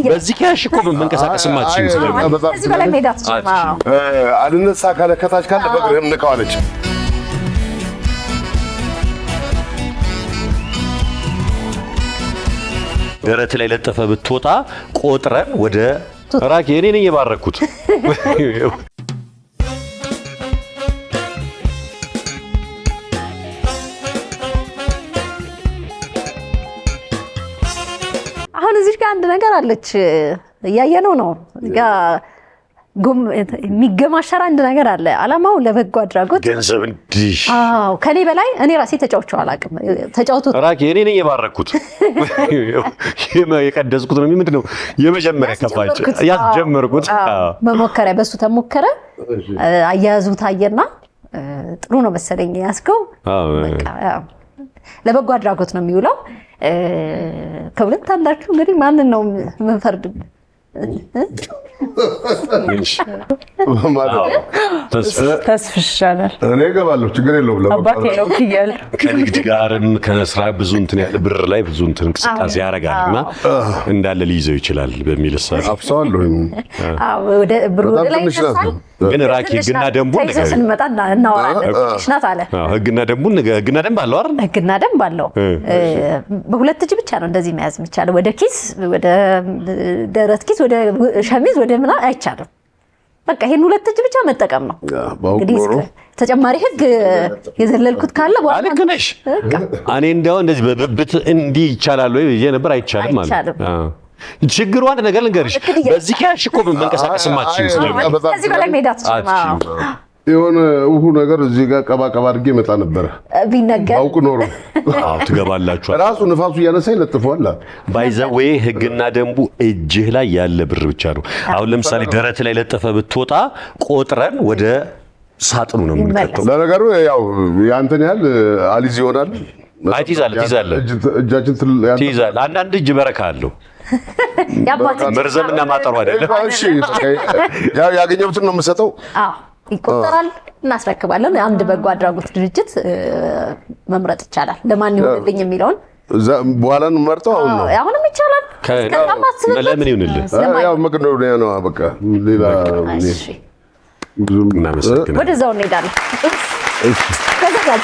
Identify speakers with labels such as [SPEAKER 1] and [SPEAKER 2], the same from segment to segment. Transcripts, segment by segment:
[SPEAKER 1] በዚህ ካሽ እኮ መንቀሳቀስ ማትችል
[SPEAKER 2] እዚህ በላይ ሜዳ
[SPEAKER 3] አልነሳ ካለ ከታች ካለ በእግርህም ንካዋለች
[SPEAKER 1] ደረት ላይ ለጠፈ ብትወጣ ቆጥረን ወደ ራኪ እኔ ነኝ የባረኩት
[SPEAKER 2] አሁን እዚህ ጋር አንድ ነገር አለች ያያየነው ነው ጋ ጉም የሚገማሸር አንድ ነገር አለ አላማው ለበጎ አድራጎት
[SPEAKER 1] ገንዘብ እንዲህ
[SPEAKER 2] አዎ ከኔ በላይ እኔ ራሴ ተጫውቼው አላውቅም ተጫውቶ
[SPEAKER 1] ራኪ እኔ ነኝ የባረኩት የቀደስኩት ነው ምንድነው የመጀመሪያ ከፋጭ ያስጀመርኩት
[SPEAKER 2] መሞከሪያ በሱ ተሞከረ አያያዙ ታየና ጥሩ ነው መሰለኝ ያስከው በቃ ለበጎ አድራጎት ነው የሚውለው ከሁለት አንዳችሁ እንግዲህ ማንን ነው መንፈርድ
[SPEAKER 4] ተስፍሻለህ
[SPEAKER 3] እኔ ገባለሁ ችግር የለውም
[SPEAKER 4] አባቴ ነው ይያል
[SPEAKER 1] ከንግድ ጋርም ከስራ ብዙ እንትን ያለ ብር ላይ ብዙ እንትን እንቅስቃሴ ያረጋልና እንዳለ ሊይዘው ይችላል በሚል ሰዓት
[SPEAKER 3] አፍሳለሁ
[SPEAKER 2] ወደ ብሩ ላይ ተሳል
[SPEAKER 1] ግን ራኪ ህግና ደንቡን ነገር
[SPEAKER 2] ስንመጣ እናወራለን ሽናት አለ
[SPEAKER 1] ህግና ደንቡን ህግና ደንብ አለው አይደል
[SPEAKER 2] ህግና ደንብ አለው በሁለት እጅ ብቻ ነው እንደዚህ መያዝ የሚቻለው ወደ ኪስ ወደ ደረት ኪስ ወደ ሸሚዝ ወደ ምና አይቻልም በቃ ይሄን ሁለት እጅ ብቻ መጠቀም ነው እንግዲህ ተጨማሪ ህግ የዘለልኩት ካለ በኋላ
[SPEAKER 1] አለከነሽ እኔ እንደው እንደዚህ በብት እንዲህ ይቻላል ወይ የነበር አይቻልም ማለት ችግሩ አንድ ነገር ልንገርሽ በዚህ ካሽ እኮ መንቀሳቀስ ማትችል
[SPEAKER 2] እዚህ በላይ ሜዳ ትችላል
[SPEAKER 3] የሆነ ውሁ ነገር እዚህ ጋር ቀባቀባ አድርጌ መጣ ነበር
[SPEAKER 2] ቢነገር
[SPEAKER 3] አውቁ ኖሮ
[SPEAKER 1] ትገባላችሁ
[SPEAKER 3] ራሱ ንፋሱ እያነሳ ይለጥፈዋል
[SPEAKER 1] ባይዘዌ ህግና ደንቡ እጅህ ላይ ያለ ብር ብቻ ነው አሁን ለምሳሌ ደረት ላይ ለጠፈ ብትወጣ ቆጥረን ወደ ሳጥኑ ነው የምንከተው
[SPEAKER 3] ለነገሩ ያው ያንተን ያህል አሊዝ ይሆናል
[SPEAKER 1] አይቲዛል
[SPEAKER 3] እጃችን
[SPEAKER 1] ትይዛል አንዳንድ እጅ በረካ አለው
[SPEAKER 2] ያባተ
[SPEAKER 1] መርዘምና ማጠሩ አይደለም
[SPEAKER 3] እሺ ያው ያገኘሁትን ነው የምሰጠው
[SPEAKER 2] አዎ ይቆጠራል እናስረክባለን አንድ በጎ አድራጎት ድርጅት መምረጥ ይቻላል ለማን ይሆንልኝ የሚለውን
[SPEAKER 3] በኋላ ነው መርጠው
[SPEAKER 2] አሁንም ይቻላል
[SPEAKER 1] ለምን ይሆንልኝ
[SPEAKER 3] ያው መቅደውያ ነው በቃ ሌላ
[SPEAKER 2] እሺ
[SPEAKER 1] እናመሰግናለን
[SPEAKER 2] ወደዛው እንሄዳለን ተዘጋጅ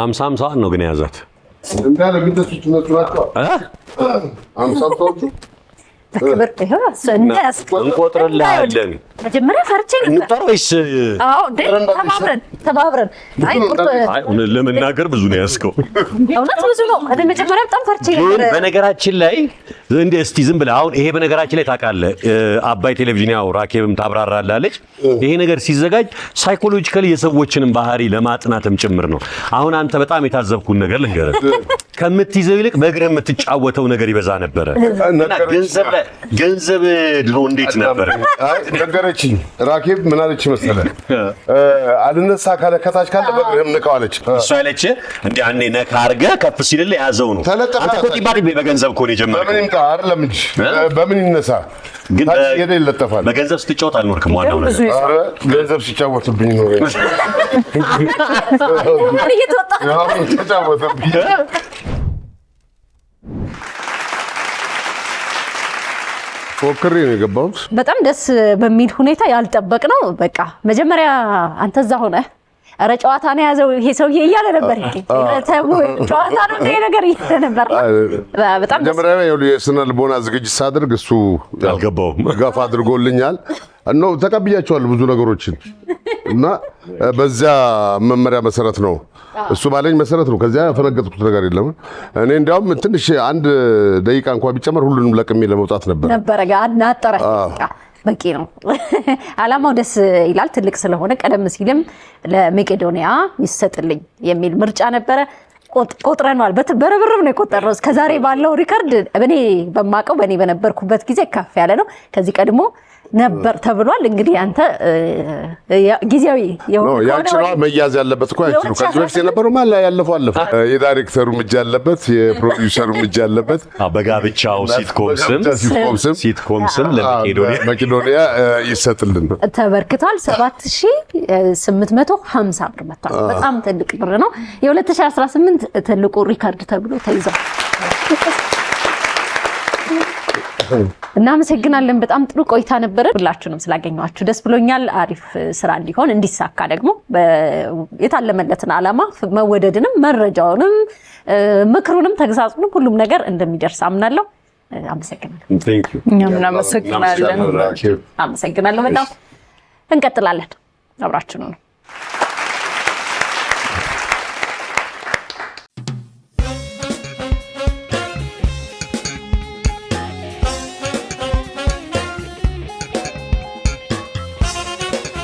[SPEAKER 1] 50 ነው ግን ያዛት
[SPEAKER 3] እንዳለ ግንተቶች ናቸው 50
[SPEAKER 2] በክብር ይሄው
[SPEAKER 1] እንቆጥርልሃለን።
[SPEAKER 2] መጀመሪያ ፈርቼ ነበር
[SPEAKER 1] እንቁጠር ወይስ?
[SPEAKER 2] አዎ ተባብረን
[SPEAKER 1] አይ ለመናገር ብዙ ነው ያስከው።
[SPEAKER 2] እውነት ብዙ ነው። መጀመሪያ በጣም ፈርቼ ነበር።
[SPEAKER 1] በነገራችን ላይ እስቲ ዝም ብለህ አሁን ይሄ በነገራችን ላይ ታውቃለህ፣ አባይ ቴሌቪዥን ያው ራኬብም ታብራራላለች። ይሄ ነገር ሲዘጋጅ ሳይኮሎጂካሊ የሰዎችንም ባህሪ ለማጥናትም ጭምር ነው። አሁን አንተ በጣም የታዘብኩን ነገር ልንገርህ፣ ከምትይዘው ይልቅ በእግርህ የምትጫወተው ነገር ይበዛ ነበረ። ገንዘብ ድሮ እንዴት ነበር?
[SPEAKER 3] አይ ነገረችኝ። ራኬብ ምን አለች መሰለህ? አልነሳ ካለ ከታች ካለ በእግርህም ንካው አለች።
[SPEAKER 1] እሷ ያለች እንዴ አንዴ ነካ አድርገህ ከፍ ሲልልህ ያዘው ነው። አንተ እኮ ጢባሪ በገንዘብ እኮ ነው የጀመረው።
[SPEAKER 3] በምን ይምጣ አይደለም እንጂ በምን ይነሳ?
[SPEAKER 1] ግን
[SPEAKER 3] ሄደ ይለጠፋል።
[SPEAKER 1] በገንዘብ ስትጫወት አልኖርክም። ዋናው ነገር
[SPEAKER 3] ኧረ ገንዘብ ሲጫወትብኝ ነው ተጫወተብኝ። ፎክሬ ነው የገባሁት።
[SPEAKER 2] በጣም ደስ በሚል ሁኔታ ያልጠበቅነው በቃ መጀመሪያ አንተ እዛ ሆነህ ኧረ ጨዋታ ነው ያዘው ይሄ ሰውዬ እያለ ነበር። ጨዋታ ነው ይሄ ነገር እያለ ነበር። በጣም
[SPEAKER 3] መጀመሪያ የስነ ልቦና ዝግጅት ሳደርግ እሱ
[SPEAKER 1] አልገባውም
[SPEAKER 3] ገፋ አድርጎልኛል። ነው ተቀብያቸዋለሁ ብዙ ነገሮችን እና በዚያ መመሪያ መሰረት ነው እሱ ባለኝ መሰረት ነው። ከዚያ ያፈነገጥኩት ነገር የለም። እኔ እንዲያውም ትንሽ አንድ ደቂቃ እንኳን ቢጨመር ሁሉንም ለቅሜ ለመውጣት ነበር
[SPEAKER 2] አናጠረ በቂ ነው። አላማው ደስ ይላል። ትልቅ ስለሆነ ቀደም ሲልም ለመቄዶንያ ይሰጥልኝ የሚል ምርጫ ነበረ። ቆጥረናል። በረብርብ ነው የቆጠርነው። እስከዛሬ ባለው ሪከርድ እኔ በማቀው በእኔ በነበርኩበት ጊዜ ከፍ ያለ ነው። ከዚህ ቀድሞ ነበር ተብሏል። እንግዲህ አንተ ጊዜያዊ
[SPEAKER 3] ነው ያንቺ መያዝ ያለበት እኮ ያንቺ ነው። ከዚህ በፊት የነበረው ማለ ያለፈው አለፈ። የዳይሬክተሩ እጅ ያለበት፣ የፕሮዲውሰሩ እጅ ያለበት
[SPEAKER 1] በጋብቻው ሲትኮም ስም
[SPEAKER 3] ለመቄዶንያ ይሰጥልን
[SPEAKER 2] ተበርክቷል። 7850 ብር መጥቷል። በጣም ትልቅ ብር ነው። የ2018 ትልቁ ሪከርድ ተብሎ ተይዟል። እናመሰግናለን። በጣም ጥሩ ቆይታ ነበረ። ሁላችሁንም ስላገኘኋችሁ ደስ ብሎኛል። አሪፍ ስራ እንዲሆን እንዲሳካ ደግሞ የታለመለትን ዓላማ መወደድንም መረጃውንም ምክሩንም ተግሳጹንም ሁሉም ነገር እንደሚደርስ አምናለሁ። አመሰግናለሁ።
[SPEAKER 4] እናመሰግናለን።
[SPEAKER 2] አመሰግናለሁ። በጣም እንቀጥላለን። አብራችሁ ነው